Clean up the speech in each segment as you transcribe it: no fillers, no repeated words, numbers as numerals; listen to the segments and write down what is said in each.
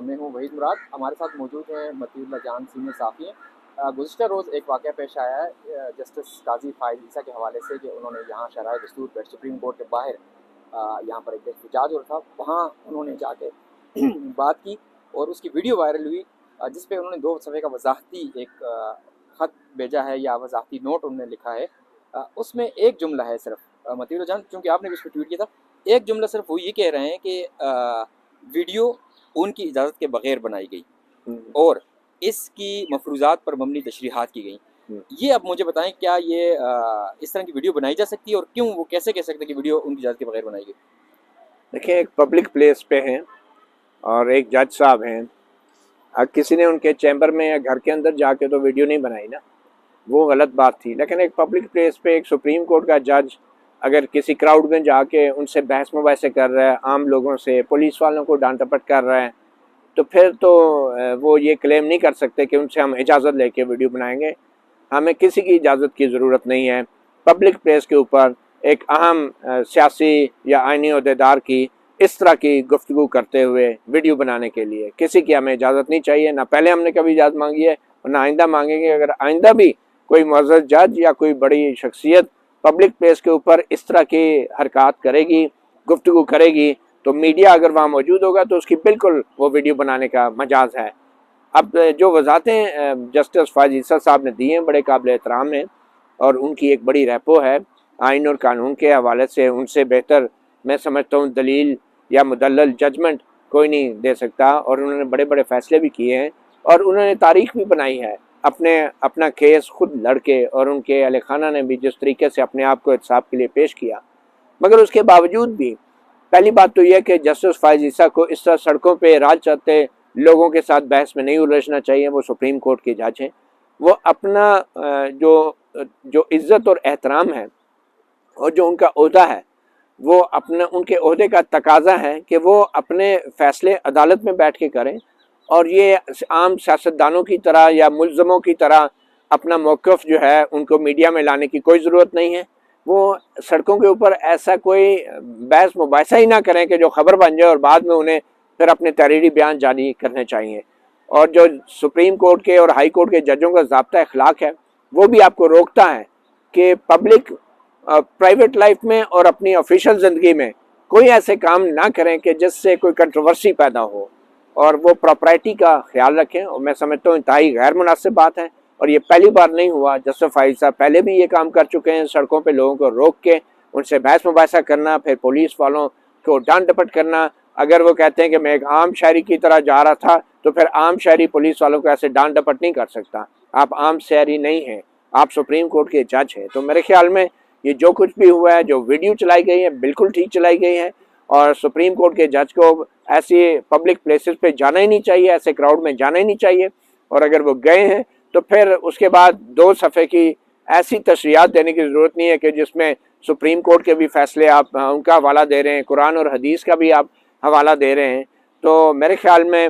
میں ہوں وحید مراد. ہمارے ساتھ موجود ہیں مطیع اللہ جان سینئر صحافی ہیں. گزشتہ روز ایک واقعہ پیش آیا ہے جسٹس قاضی فائز عیسیٰ کے حوالے سے کہ انہوں نے یہاں شرائع دستور پر سپریم کورٹ کے باہر یہاں پر ایک احتجاج ہو رہا تھا, وہاں انہوں نے جا کے بات کی اور اس کی ویڈیو وائرل ہوئی جس پہ انہوں نے 2 صفحے کا وضاحتی ایک خط بھیجا ہے یا وضاحتی نوٹ انہوں نے لکھا ہے. اس میں ایک جملہ ہے صرف مطیع اللہ جان, چونکہ آپ نے بھی اس کو ٹویٹ کیا تھا, ایک جملہ صرف وہ یہ کہہ رہے ہیں کہ ویڈیو ان کی اجازت کے بغیر بنائی گئی اور اس کی مفروضات پر مبنی تشریحات کی گئیں. یہ اب مجھے بتائیں کیا یہ اس طرح کی ویڈیو بنائی جا سکتی ہے اور کیوں, وہ کیسے کہہ سکتے ہیں کہ ویڈیو ان کی اجازت کے بغیر بنائی گئی؟ دیکھیں, ایک پبلک پلیس پہ ہیں اور ایک جج صاحب ہیں. اب کسی نے ان کے چیمبر میں یا گھر کے اندر جا کے تو ویڈیو نہیں بنائی نا, وہ غلط بات تھی. لیکن ایک پبلک پلیس پہ ایک سپریم کورٹ کا جج اگر کسی کراؤڈ میں جا کے ان سے بحث مباحثے کر رہا ہے, عام لوگوں سے, پولیس والوں کو ڈانٹ ڈپٹ کر رہا ہے, تو پھر تو وہ یہ کلیم نہیں کر سکتے کہ ان سے ہم اجازت لے کے ویڈیو بنائیں گے. ہمیں کسی کی اجازت کی ضرورت نہیں ہے پبلک پلیس کے اوپر ایک اہم سیاسی یا آئینی عہدیدار کی اس طرح کی گفتگو کرتے ہوئے ویڈیو بنانے کے لیے. کسی کی ہمیں اجازت نہیں چاہیے, نہ پہلے ہم نے کبھی اجازت مانگی ہے اور نہ آئندہ مانگیں گے. اگر آئندہ بھی کوئی معزز جج یا کوئی بڑی شخصیت پبلک پلیس کے اوپر اس طرح کی حرکات کرے گی, گفتگو کرے گی, تو میڈیا اگر وہاں موجود ہوگا تو اس کی بالکل وہ ویڈیو بنانے کا مجاز ہے. اب جو وضاحتیں جسٹس فائز عیسیٰ صاحب نے دی ہیں بڑے قابل احترام ہیں, اور ان کی ایک بڑی ریپو ہے آئین اور قانون کے حوالے سے. ان سے بہتر میں سمجھتا ہوں دلیل یا مدلل ججمنٹ کوئی نہیں دے سکتا, اور انہوں نے بڑے بڑے فیصلے بھی کیے ہیں اور انہوں نے تاریخ بھی بنائی ہے. اپنا کیس خود لڑ کے, اور ان کے اہل خانہ نے بھی جس طریقے سے اپنے آپ کو احتساب کے لیے پیش کیا, مگر اس کے باوجود بھی پہلی بات تو یہ کہ جسٹس فائز عیسیٰ کو اس طرح سڑکوں پہ راج چلتے لوگوں کے ساتھ بحث میں نہیں الجھنا چاہیے. وہ سپریم کورٹ کے جج ہیں, وہ اپنا جو عزت اور احترام ہے اور جو ان کا عہدہ ہے, وہ ان کے عہدے کا تقاضا ہے کہ وہ اپنے فیصلے عدالت میں بیٹھ کے کریں, اور یہ عام سیاستدانوں کی طرح یا ملزموں کی طرح اپنا موقف جو ہے ان کو میڈیا میں لانے کی کوئی ضرورت نہیں ہے. وہ سڑکوں کے اوپر ایسا کوئی بحث مباحثہ ہی نہ کریں کہ جو خبر بن جائے اور بعد میں انہیں پھر اپنے تحریری بیان جاری کرنے چاہیے. اور جو سپریم کورٹ کے اور ہائی کورٹ کے ججوں کا ضابطہ اخلاق ہے, وہ بھی آپ کو روکتا ہے کہ پبلک پرائیویٹ لائف میں اور اپنی آفیشل زندگی میں کوئی ایسے کام نہ کریں کہ جس سے کوئی کنٹروورسی پیدا ہو, اور وہ پراپرٹی کا خیال رکھیں. اور میں سمجھتا ہوں انتہائی غیر مناسب بات ہے, اور یہ پہلی بار نہیں ہوا. جسٹس فائز صاحب پہلے بھی یہ کام کر چکے ہیں, سڑکوں پہ لوگوں کو روک کے ان سے بحث مباحثہ کرنا, پھر پولیس والوں کو ڈانٹ ڈپٹ کرنا. اگر وہ کہتے ہیں کہ میں ایک عام شہری کی طرح جا رہا تھا, تو پھر عام شہری پولیس والوں کو ایسے ڈانٹ ڈپٹ نہیں کر سکتا. آپ عام شہری نہیں ہیں, آپ سپریم کورٹ کے جج ہیں. تو میرے خیال میں یہ جو کچھ بھی ہوا ہے, جو ویڈیو چلائی گئی ہے, بالکل ٹھیک چلائی گئی ہے, اور سپریم کورٹ کے جج کو ایسی پبلک پلیسز پہ جانا ہی نہیں چاہیے, ایسے کراؤڈ میں جانا ہی نہیں چاہیے. اور اگر وہ گئے ہیں تو پھر اس کے بعد 2 صفحے کی ایسی تشریحات دینے کی ضرورت نہیں ہے کہ جس میں سپریم کورٹ کے بھی فیصلے آپ ان کا حوالہ دے رہے ہیں, قرآن اور حدیث کا بھی آپ حوالہ دے رہے ہیں. تو میرے خیال میں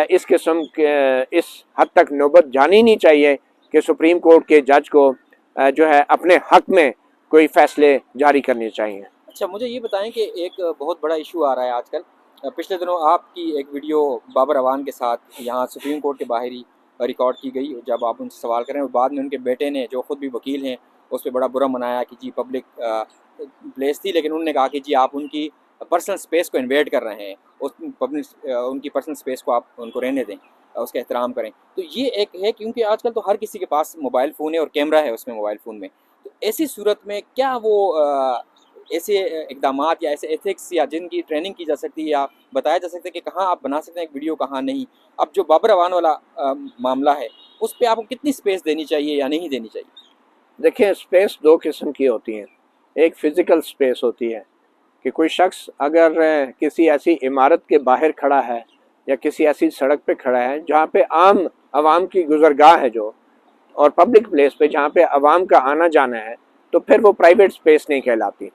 اس قسم کے اس حد تک نوبت جانی نہیں چاہیے کہ سپریم کورٹ کے جج کو جو ہے اپنے حق میں کوئی فیصلے جاری کرنے چاہیے. اچھا, مجھے یہ بتائیں کہ ایک بہت بڑا ایشو آ رہا ہے آج کل. پچھلے دنوں آپ کی ایک ویڈیو بابر اعوان کے ساتھ یہاں سپریم کورٹ کے باہر ہی ریکارڈ کی گئی, جب آپ ان سے سوال کریں, اور بعد میں ان کے بیٹے نے جو خود بھی وکیل ہیں اس پہ بڑا برا منایا کہ جی پبلک پلیس تھی, لیکن انہوں نے کہا کہ جی آپ ان کی پرسنل سپیس کو انویڈ کر رہے ہیں, ان کی پرسنل سپیس کو آپ ان کو رہنے دیں, اس کا احترام کریں. تو یہ ایک ہے کیونکہ آج کل تو ہر کسی کے پاس موبائل فون ہے اور کیمرہ ہے اس میں موبائل فون میں. تو ایسی صورت میں کیا وہ ایسے اقدامات یا ایسے ایتھکس یا جن کی ٹریننگ کی جا سکتی ہے یا بتایا جا سکتا ہے کہ کہاں آپ بنا سکتے ہیں ایک ویڈیو, کہاں نہیں؟ اب جو بابر اعوان والا معاملہ ہے اس پہ آپ کو کتنی سپیس دینی چاہیے یا نہیں دینی چاہیے؟ دیکھیں, سپیس 2 قسم کی ہوتی ہیں. ایک فزیکل سپیس ہوتی ہے کہ کوئی شخص اگر کسی ایسی عمارت کے باہر کھڑا ہے یا کسی ایسی سڑک پہ کھڑا ہے جہاں پہ عوام کی گزرگاہ ہے جو, اور پبلک پلیس پہ جہاں پہ عوام کا آنا جانا ہے, تو پھر وہ پرائیویٹ سپیس نہیں کہلاتی.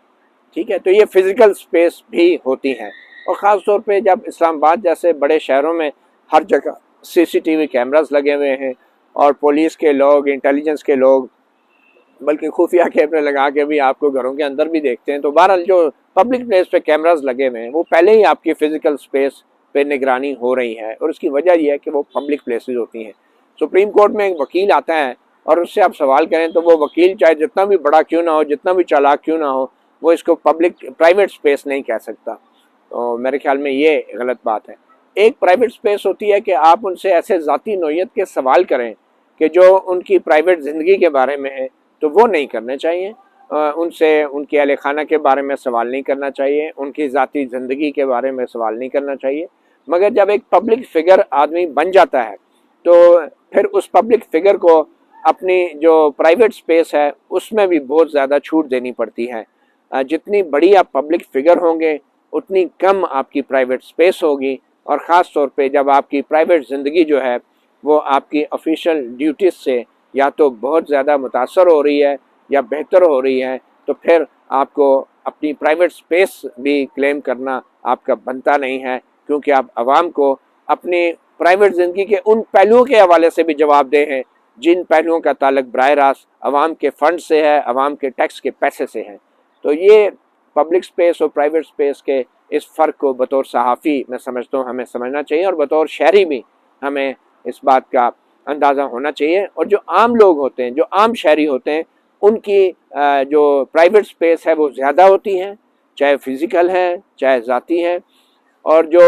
ٹھیک ہے, تو یہ فزیکل سپیس بھی ہوتی ہے. اور خاص طور پہ جب اسلام آباد جیسے بڑے شہروں میں ہر جگہ CCTV کیمراز لگے ہوئے ہیں, اور پولیس کے لوگ, انٹیلیجنس کے لوگ, بلکہ خفیہ کیمرے لگا کے بھی آپ کو گھروں کے اندر بھی دیکھتے ہیں. تو بہرحال جو پبلک پلیس پہ کیمراز لگے ہوئے ہیں وہ پہلے ہی آپ کی فزیکل سپیس پہ نگرانی ہو رہی ہے، اور اس کی وجہ یہ ہے کہ وہ پبلک پلیسز ہوتی ہیں۔ سپریم کورٹ میں ایک وکیل آتا ہے اور اس سے آپ سوال کریں تو وہ وکیل چاہے جتنا بھی بڑا کیوں نہ ہو، جتنا بھی چالاک کیوں نہ ہو، وہ اس کو پرائیویٹ سپیس نہیں کہہ سکتا۔ تو میرے خیال میں یہ غلط بات ہے۔ ایک پرائیویٹ سپیس ہوتی ہے کہ آپ ان سے ایسے ذاتی نوعیت کے سوال کریں کہ جو ان کی پرائیویٹ زندگی کے بارے میں ہے، تو وہ نہیں کرنے چاہیے۔ ان سے ان کے اہل خانہ کے بارے میں سوال نہیں کرنا چاہیے، ان کی ذاتی زندگی کے بارے میں سوال نہیں کرنا چاہیے۔ مگر جب ایک پبلک فگر آدمی بن جاتا ہے تو پھر اس پبلک فگر کو اپنی جو پرائیویٹ سپیس ہے اس میں بھی بہت زیادہ چھوٹ دینی پڑتی ہے۔ جتنی بڑی آپ پبلک فگر ہوں گے اتنی کم آپ کی پرائیویٹ سپیس ہوگی، اور خاص طور پہ جب آپ کی پرائیویٹ زندگی جو ہے وہ آپ کی آفیشیل ڈیوٹیز سے یا تو بہت زیادہ متاثر ہو رہی ہے یا بہتر ہو رہی ہے، تو پھر آپ کو اپنی پرائیویٹ سپیس بھی کلیم کرنا آپ کا بنتا نہیں ہے، کیونکہ آپ عوام کو اپنی پرائیویٹ زندگی کے ان پہلوؤں کے حوالے سے بھی جواب دہ ہیں جن پہلوؤں کا تعلق براہ راست عوام کے فنڈ سے ہے، عوام کے ٹیکس کے پیسے سے ہے۔ تو یہ پبلک سپیس اور پرائیویٹ سپیس کے اس فرق کو بطور صحافی میں سمجھتا ہوں ہمیں سمجھنا چاہیے، اور بطور شہری بھی ہمیں اس بات کا اندازہ ہونا چاہیے۔ اور جو عام لوگ ہوتے ہیں، جو عام شہری ہوتے ہیں، ان کی جو پرائیویٹ سپیس ہے وہ زیادہ ہوتی ہیں، چاہے فزیکل ہے چاہے ذاتی ہے، اور جو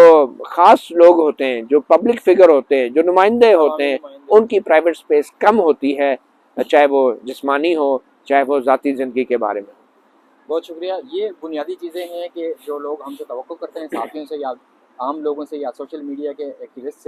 خاص لوگ ہوتے ہیں، جو پبلک فگر ہوتے ہیں، جو نمائندے ہوتے ہیں، ان کی پرائیویٹ سپیس کم ہوتی ہے، چاہے وہ جسمانی ہو چاہے وہ ذاتی زندگی کے بارے میں۔ بہت شکریہ۔ یہ بنیادی چیزیں ہیں کہ جو لوگ ہم سے توقع کرتے ہیں، صحافیوں سے یا عام لوگوں سے یا سوشل میڈیا کے ایکٹیوسٹ سے۔